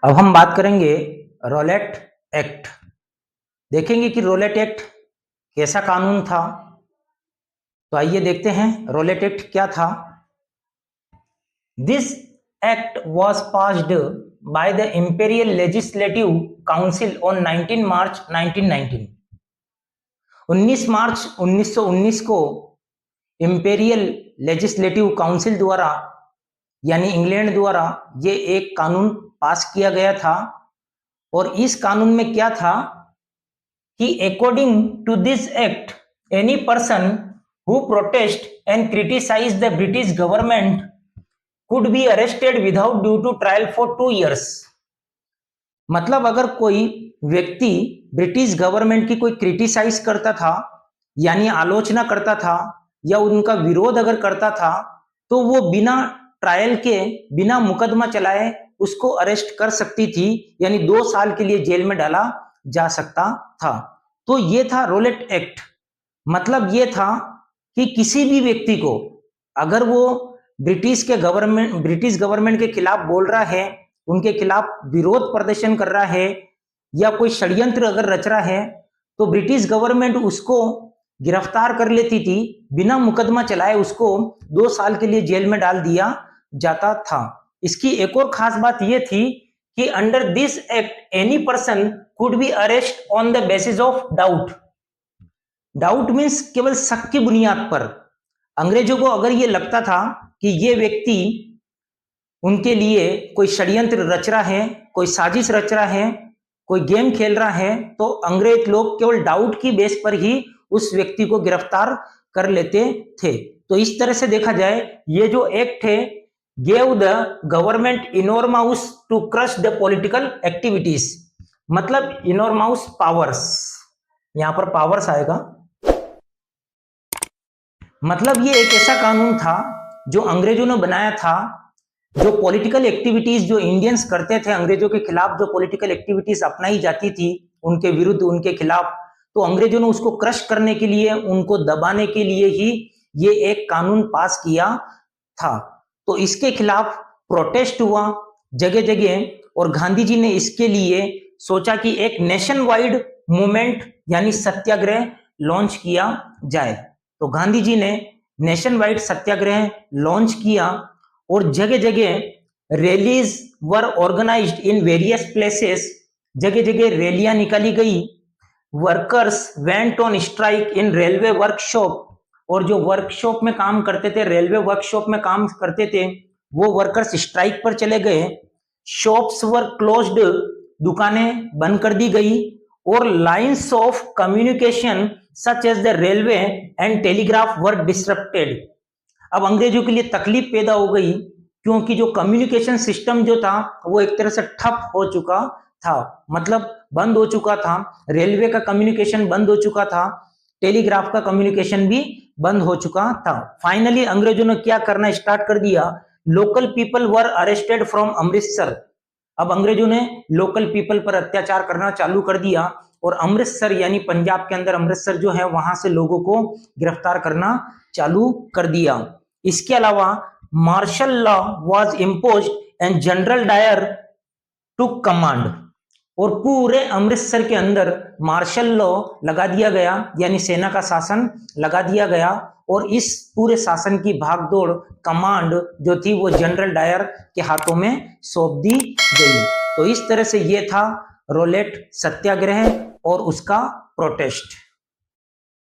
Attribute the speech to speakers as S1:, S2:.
S1: अब हम बात करेंगे रोलेट एक्ट। देखेंगे कि रोलेट एक्ट कैसा कानून था। तो आइए देखते हैं रोलेट एक्ट क्या था। This act was passed by the Imperial Legislative Council on 19 मार्च 1919। 19 मार्च 1919 को इंपेरियल लेजिस्लेटिव काउंसिल द्वारा यानी इंग्लैंड द्वारा ये एक कानून पास किया गया था। और इस कानून में क्या था कि according to this act any person who protest and criticize the British government could be arrested without due to trial for 2 years। मतलब अगर कोई व्यक्ति ब्रिटिश गवर्नमेंट की कोई क्रिटिसाइज करता था यानी आलोचना करता था या उनका विरोध अगर करता था तो वो बिना ट्रायल के बिना मुकदमा चलाए उसको अरेस्ट कर सकती थी, यानी 2 साल के लिए जेल में डाला जा सकता था। तो ये था रोलेट एक्ट। मतलब ये था कि किसी भी व्यक्ति को अगर वो ब्रिटिश गवर्नमेंट के खिलाफ बोल रहा है, उनके खिलाफ विरोध प्रदर्शन कर रहा है या कोई षड्यंत्र अगर रच रहा है तो ब्रिटिश गवर्नमेंट उसको गिरफ्तार कर लेती थी, बिना मुकदमा चलाए उसको 2 साल के लिए जेल में डाल दिया जाता था। इसकी एक और खास बात यह थी कि under this act any person could be arrest on the basis of doubt. Doubt means केवल शक की बुनियाद पर। अंग्रेजों को अगर ये लगता था कि ये व्यक्ति उनके लिए कोई षड्यंत्र रच रहा है, कोई साजिश रच रहा है, कोई गेम खेल रहा है, तो अंग्रेज लोग केवल डाउट की बेस पर ही उस व्यक्ति को गिरफ्तार कर लेते थे। तो इस तरह से देखा जाए ये जो एक्ट है gave the government enormous to crush the political activities। मतलब enormous powers, यहां पर पावर्स आएगा। मतलब ये एक ऐसा कानून था जो अंग्रेजों ने बनाया था, जो पॉलिटिकल एक्टिविटीज जो इंडियंस करते थे अंग्रेजों के खिलाफ, जो पॉलिटिकल एक्टिविटीज अपनाई जाती थी उनके विरुद्ध उनके खिलाफ, तो अंग्रेजों ने उसको क्रश करने के लिए, उनको दबाने के लिए ही ये एक कानून पास किया था। तो इसके खिलाफ प्रोटेस्ट हुआ जगह जगह और गांधी जी ने इसके लिए सोचा कि एक नेशन वाइड मूवमेंट यानी सत्याग्रह लॉन्च किया जाए। तो गांधी जी ने नेशन वाइड सत्याग्रह लॉन्च किया और जगह जगह rallies were organised in various places. जगह जगह रैलियां निकाली गई। Workers went on strike in railway workshop. और जो वर्कशॉप में काम करते थे, रेलवे वर्कशॉप में काम करते थे, वो वर्कर्स स्ट्राइक पर चले गए। शॉप्स वर क्लोज्ड, दुकानें बंद कर दी गई। और lines of communication such as the railway and telegraph were disrupted. अब अंग्रेजों के लिए तकलीफ पैदा हो गई क्योंकि जो कम्युनिकेशन सिस्टम जो था वो एक तरह से ठप हो चुका था, मतलब बंद हो चुका था। रेलवे का कम्युनिकेशन बंद हो चुका था, टेलीग्राफ का कम्युनिकेशन भी बंद हो चुका था। फाइनली अंग्रेजों ने क्या करना स्टार्ट कर दिया, local people were arrested from Amritsar. अब अंग्रेजों ने लोकल पीपल पर अत्याचार करना चालू कर दिया और अमृतसर यानी पंजाब के अंदर अमृतसर जो है वहां से लोगों को गिरफ्तार करना चालू कर दिया। इसके अलावा martial law was imposed and General Dyer took command. और पूरे अमृतसर के अंदर मार्शल लॉ लगा दिया गया यानी सेना का शासन लगा दिया गया और इस पूरे शासन की भागदौड़ कमांड जो थी वो जनरल डायर के हाथों में सौंप दी गई। तो इस तरह से ये था रोलेट सत्याग्रह और उसका प्रोटेस्ट।